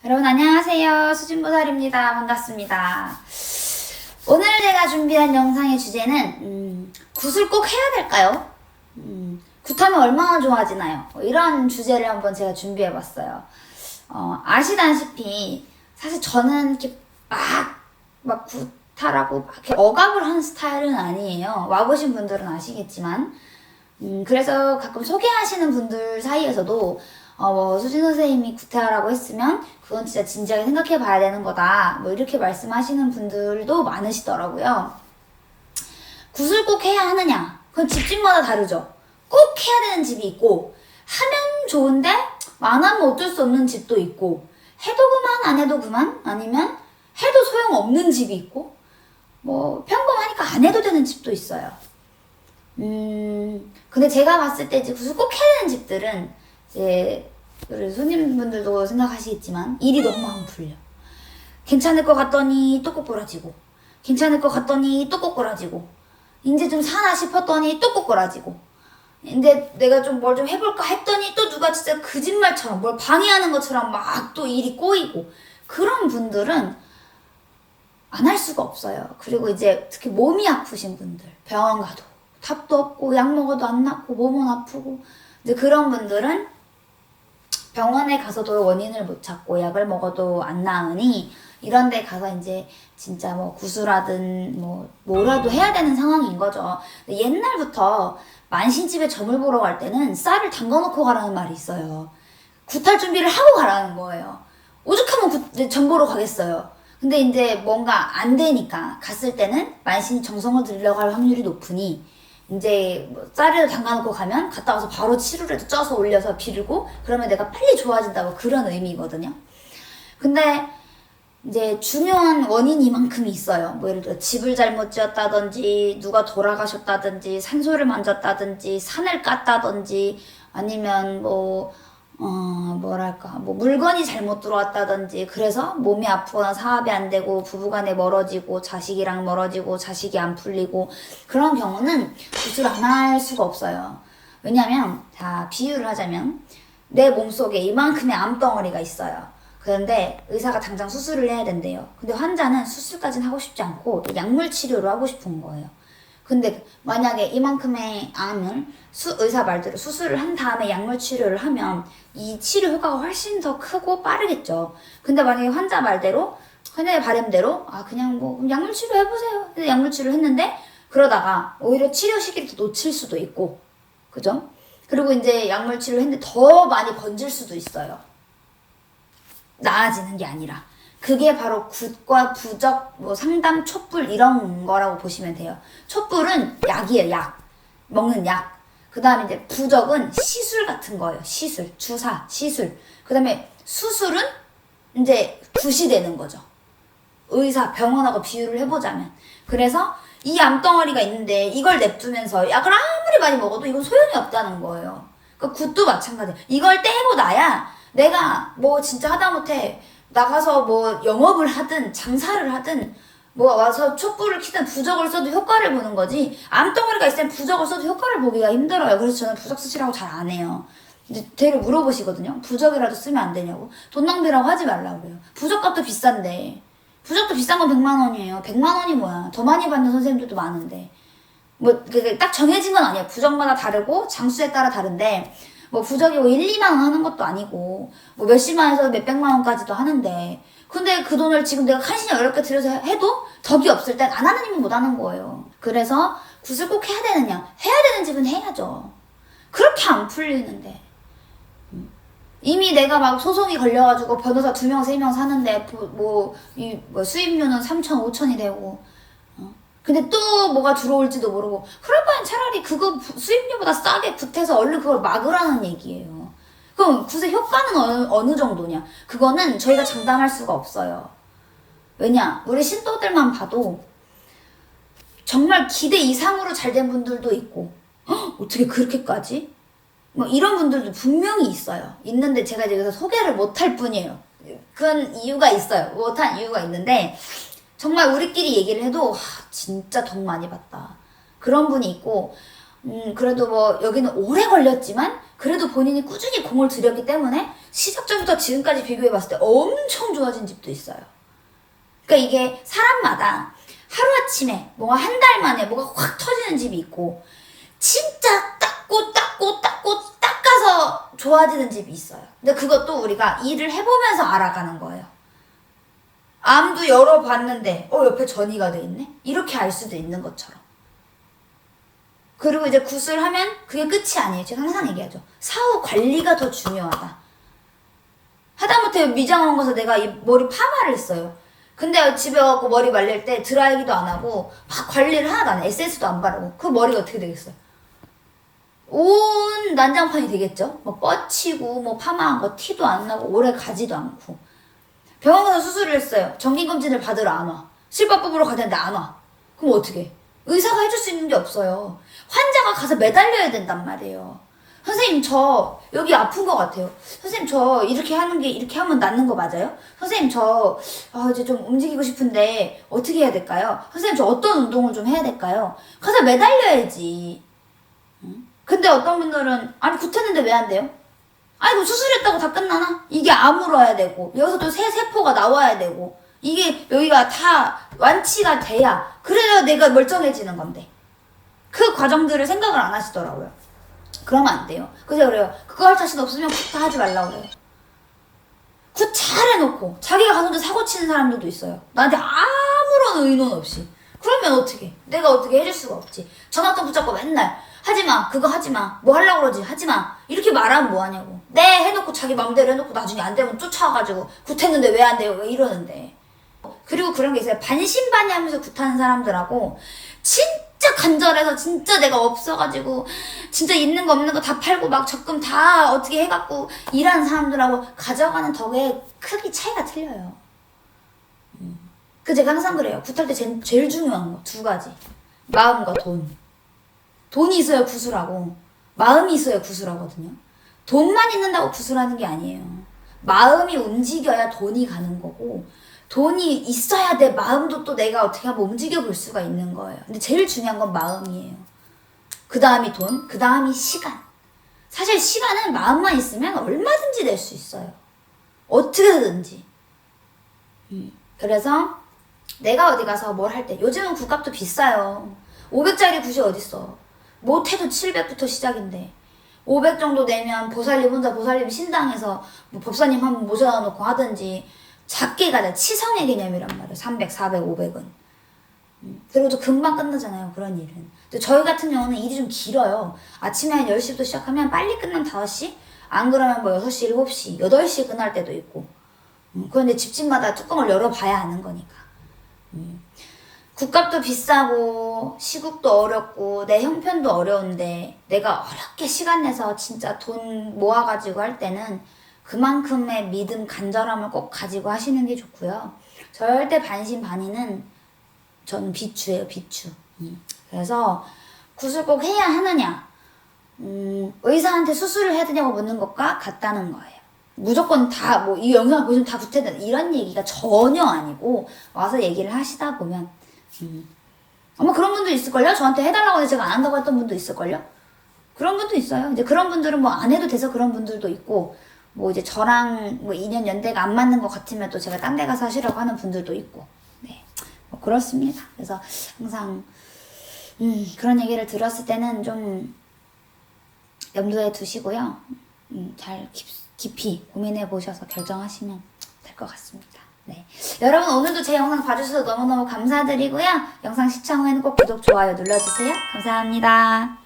여러분 안녕하세요. 수진보살입니다. 반갑습니다. 오늘 제가 준비한 영상의 주제는 굿을 꼭 해야 될까요? 굿하면 얼마나 좋아지나요? 이런 주제를 한번 제가 준비해봤어요. 아시다시피 사실 저는 이렇게 막 굿하라고 막 이렇게 억압을 하는 스타일은 아니에요. 와보신 분들은 아시겠지만 그래서 가끔 소개하시는 분들 사이에서도 수진 선생님이 구태하라고 했으면 그건 진짜 진지하게 생각해 봐야 되는 거다. 뭐 이렇게 말씀하시는 분들도 많으시더라고요. 굿을 꼭 해야 하느냐? 그건 집집마다 다르죠. 꼭 해야 되는 집이 있고, 하면 좋은데, 안 하면 어쩔 수 없는 집도 있고, 해도 그만, 안 해도 그만, 아니면 해도 소용없는 집이 있고, 뭐, 평범하니까 안 해도 되는 집도 있어요. 근데 제가 봤을 때 이제 굿을 꼭 해야 되는 집들은, 이제 우리 손님분들도 생각하시겠지만 일이 너무 안 풀려. 괜찮을 것 같더니 또 꼬꾸라지고, 괜찮을 것 같더니 또 꼬꾸라지고, 이제 좀 사나 싶었더니 또 꼬꾸라지고, 근데 내가 좀 뭘 좀 해볼까 했더니 또 누가 진짜 거짓말처럼 뭘 방해하는 것처럼 막 또 일이 꼬이고, 그런 분들은 안 할 수가 없어요. 그리고 이제 특히 몸이 아프신 분들, 병원 가도 답도 없고 약 먹어도 안 낫고 몸은 아프고, 이제 그런 분들은 병원에 가서도 원인을 못 찾고 약을 먹어도 안 나으니 이런 데 가서 이제 진짜 뭐 구수라든 뭐라도 해야 되는 상황인 거죠. 옛날부터 만신집에 점을 보러 갈 때는 쌀을 담가 놓고 가라는 말이 있어요. 굿할 준비를 하고 가라는 거예요. 오죽하면 점 보러 가겠어요. 근데 이제 뭔가 안 되니까 갔을 때는 만신이 정성을 들이려고 할 확률이 높으니 이제 뭐 쌀을 담가놓고 가면 갔다 와서 바로 치루라도 쪄서 올려서 비르고 그러면 내가 빨리 좋아진다고 그런 의미거든요. 근데 이제 중요한 원인이 이만큼이 있어요. 뭐 예를 들어 집을 잘못 지었다든지 누가 돌아가셨다든지 산소를 만졌다든지 산을 깠다든지 아니면 뭐 물건이 잘못 들어왔다든지 그래서 몸이 아프거나 사업이 안 되고 부부간에 멀어지고 자식이랑 멀어지고 자식이 안 풀리고 그런 경우는 굿을 안 할 수가 없어요. 왜냐면 자 비유를 하자면 내 몸속에 이만큼의 암덩어리가 있어요. 그런데 의사가 당장 수술을 해야 된대요. 근데 환자는 수술까지는 하고 싶지 않고 약물 치료를 하고 싶은 거예요. 근데 만약에 이만큼의 암을 의사 말대로 수술을 한 다음에 약물 치료를 하면 이 치료 효과가 훨씬 더 크고 빠르겠죠. 근데 만약에 환자 바람대로 그냥 뭐 약물 치료 해보세요. 그래서 약물 치료를 했는데 그러다가 오히려 치료 시기를 더 놓칠 수도 있고, 그죠? 그리고 이제 약물 치료를 했는데 더 많이 번질 수도 있어요. 나아지는 게 아니라. 그게 바로 굿과 부적, 상담, 촛불 이런 거라고 보시면 돼요. 촛불은 약이에요, 약. 먹는 약. 그 다음에 이제 부적은 시술 같은 거예요. 시술, 주사, 시술. 그 다음에 수술은 이제 굿이 되는 거죠. 의사, 병원하고 비유를 해보자면. 그래서 이 암덩어리가 있는데 이걸 냅두면서 약을 아무리 많이 먹어도 이건 소용이 없다는 거예요. 그러니까 굿도 마찬가지예요. 이걸 떼고 나야 내가 진짜 하다못해 나가서 영업을 하든 장사를 하든 와서 촛불을 켜든 부적을 써도 효과를 보는 거지, 암덩어리가 있으면 부적을 써도 효과를 보기가 힘들어요. 그래서 저는 부적 쓰시라고 잘 안 해요. 이제 되려 물어보시거든요. 부적이라도 쓰면 안 되냐고. 돈 낭비라고 하지 말라고 그래요. 부적값도 비싼데, 부적도 비싼 건 100만 원이에요. 100만 원이 뭐야. 더 많이 받는 선생님들도 많은데 딱 정해진 건 아니에요. 부적마다 다르고 장수에 따라 다른데 부적이 1, 2만 원 하는 것도 아니고 몇십만 원에서 몇백만 원까지도 하는데, 근데 그 돈을 지금 내가 간신히 어렵게 들여서 해도 덕이 없을 땐 안 하는 힘은 못 하는 거예요. 그래서 굿을 꼭 해야 되느냐? 해야 되는 집은 해야죠. 그렇게 안 풀리는데 이미 내가 소송이 걸려가지고 변호사 2명, 3명 사는데 수입료는 3천, 5천이 되고 근데 또 뭐가 들어올지도 모르고, 그럴 바엔 차라리 그거 수입료보다 싸게 굿해서 얼른 그걸 막으라는 얘기예요. 그럼 굿의 효과는 어느 정도냐? 그거는 저희가 장담할 수가 없어요. 왜냐? 우리 신도들만 봐도 정말 기대 이상으로 잘 된 분들도 있고, 어떻게 그렇게까지? 이런 분들도 분명히 있어요. 있는데 제가 이제 여기서 소개를 못할 뿐이에요. 그런 이유가 있어요. 못한 이유가 있는데 정말 우리끼리 얘기를 해도 진짜 덕 많이 봤다, 그런 분이 있고, 그래도 여기는 오래 걸렸지만 그래도 본인이 꾸준히 공을 들였기 때문에 시작 전부터 지금까지 비교해봤을 때 엄청 좋아진 집도 있어요. 그러니까 이게 사람마다 하루아침에 뭐가 한 달 만에 뭐가 확 터지는 집이 있고 진짜 닦고 닦아서 좋아지는 집이 있어요. 근데 그것도 우리가 일을 해보면서 알아가는 거예요. 암도 열어봤는데 옆에 전이가 돼 있네? 이렇게 알 수도 있는 것처럼. 그리고 이제 구슬하면 그게 끝이 아니에요. 제가 항상 얘기하죠. 사후 관리가 더 중요하다. 하다못해 미장원 가서 내가 이 머리 파마를 했어요. 근데 집에 와서 머리 말릴 때 드라이기도 안 하고 막 관리를 하나도 안 해. 에센스도 안 바르고. 그 머리가 어떻게 되겠어요? 온 난장판이 되겠죠? 뭐 뻗치고 뭐 파마한 거 티도 안 나고 오래 가지도 않고. 병원 가서 수술을 했어요. 정기검진을 받으러 안 와. 실밥 뽑으러 가는데 안 와. 그럼 어떻게 해? 의사가 해줄 수 있는 게 없어요. 환자가 가서 매달려야 된단 말이에요. 선생님 저 여기 아픈 것 같아요. 선생님 저 이렇게 하는 게 이렇게 하면 낫는 거 맞아요? 선생님 저 이제 좀 움직이고 싶은데 어떻게 해야 될까요? 선생님 저 어떤 운동을 좀 해야 될까요? 가서 매달려야지. 응? 근데 어떤 분들은 아니 굿했는데 왜 안 돼요? 아니 뭐 수술했다고 다 끝나나? 이게 아물어야 되고 여기서 또 새 세포가 나와야 되고 이게 여기가 다 완치가 돼야 그래야 내가 멀쩡해지는 건데 그 과정들을 생각을 안 하시더라고요. 그러면 안 돼요. 그래서 그래요. 그거 할 자신 없으면 굿 다 하지 말라고 그래요. 굿 잘 해놓고 자기가 가서 사고 치는 사람들도 있어요. 나한테 아무런 의논 없이. 그러면 어떻게? 내가 어떻게 해줄 수가 없지. 전화통 붙잡고 맨날 하지마 그거 하지마 뭐 하려고 그러지 하지마 이렇게 말하면 뭐하냐고. 네 해놓고 자기 맘대로 해놓고 나중에 안 되면 쫓아와가지고 굿했는데 왜 안 돼요 왜 이러는데. 그리고 그런 게 있어요. 반신반의하면서 굿하는 사람들하고 진짜 간절해서 진짜 내가 없어가지고 진짜 있는 거 없는 거 다 팔고 막 적금 다 어떻게 해갖고 일하는 사람들하고 가져가는 덕에 크기 차이가 틀려요. 그 제가 항상 그래요. 굿할 때 제일 중요한 거 두 가지. 마음과 돈. 돈이 있어야 구슬하고 마음이 있어야 구슬하거든요. 돈만 있는다고 구슬하는 게 아니에요. 마음이 움직여야 돈이 가는 거고 돈이 있어야 내 마음도 또 내가 어떻게 하면 움직여 볼 수가 있는 거예요. 근데 제일 중요한 건 마음이에요. 그 다음이 돈, 그 다음이 시간. 사실 시간은 마음만 있으면 얼마든지 낼 수 있어요. 어떻게든지. 그래서 내가 어디 가서 뭘 할 때 요즘은 굿값도 비싸요. 500짜리 굿이 어딨어. 못해도 700부터 시작인데 500 정도 내면 보살님 혼자 보살님 신당에서 뭐 법사님 한번 모셔다 놓고 하든지 작게 가자. 치성의 개념이란 말이에요. 300, 400, 500은. 그리고 또 금방 끝나잖아요. 그런 일은. 근데 저희 같은 경우는 일이 좀 길어요. 아침에 한 10시부터 시작하면 빨리 끝나면 5시? 안 그러면 뭐 6시, 7시, 8시에 끝날 때도 있고. 그런데 집집마다 뚜껑을 열어봐야 하는 거니까. 국값도 비싸고 시국도 어렵고 내 형편도 어려운데 내가 어렵게 시간 내서 진짜 돈 모아가지고 할 때는 그만큼의 믿음, 간절함을 꼭 가지고 하시는 게 좋고요. 절대 반신반의는 저는 비추예요, 비추. 그래서 굿을 꼭 해야 하느냐, 의사한테 수술을 해야 되냐고 묻는 것과 같다는 거예요. 무조건 다 뭐 이 영상을 보시면 다 굿해야 된다 이런 얘기가 전혀 아니고 와서 얘기를 하시다 보면 아마 그런 분도 있을걸요? 저한테 해달라고 해서 제가 안 한다고 했던 분도 있을걸요? 그런 분도 있어요. 이제 그런 분들은 뭐 안 해도 돼서 그런 분들도 있고 뭐 이제 저랑 뭐 인연 연대가 안 맞는 것 같으면 또 제가 딴 데 가서 하시라고 하는 분들도 있고 네, 뭐 그렇습니다. 그래서 항상 그런 얘기를 들었을 때는 좀 염두에 두시고요. 잘 깊이 고민해 보셔서 결정하시면 될 것 같습니다. 네, 여러분 오늘도 제 영상 봐주셔서 너무너무 감사드리고요. 영상 시청 후에는 꼭 구독, 좋아요 눌러주세요. 감사합니다.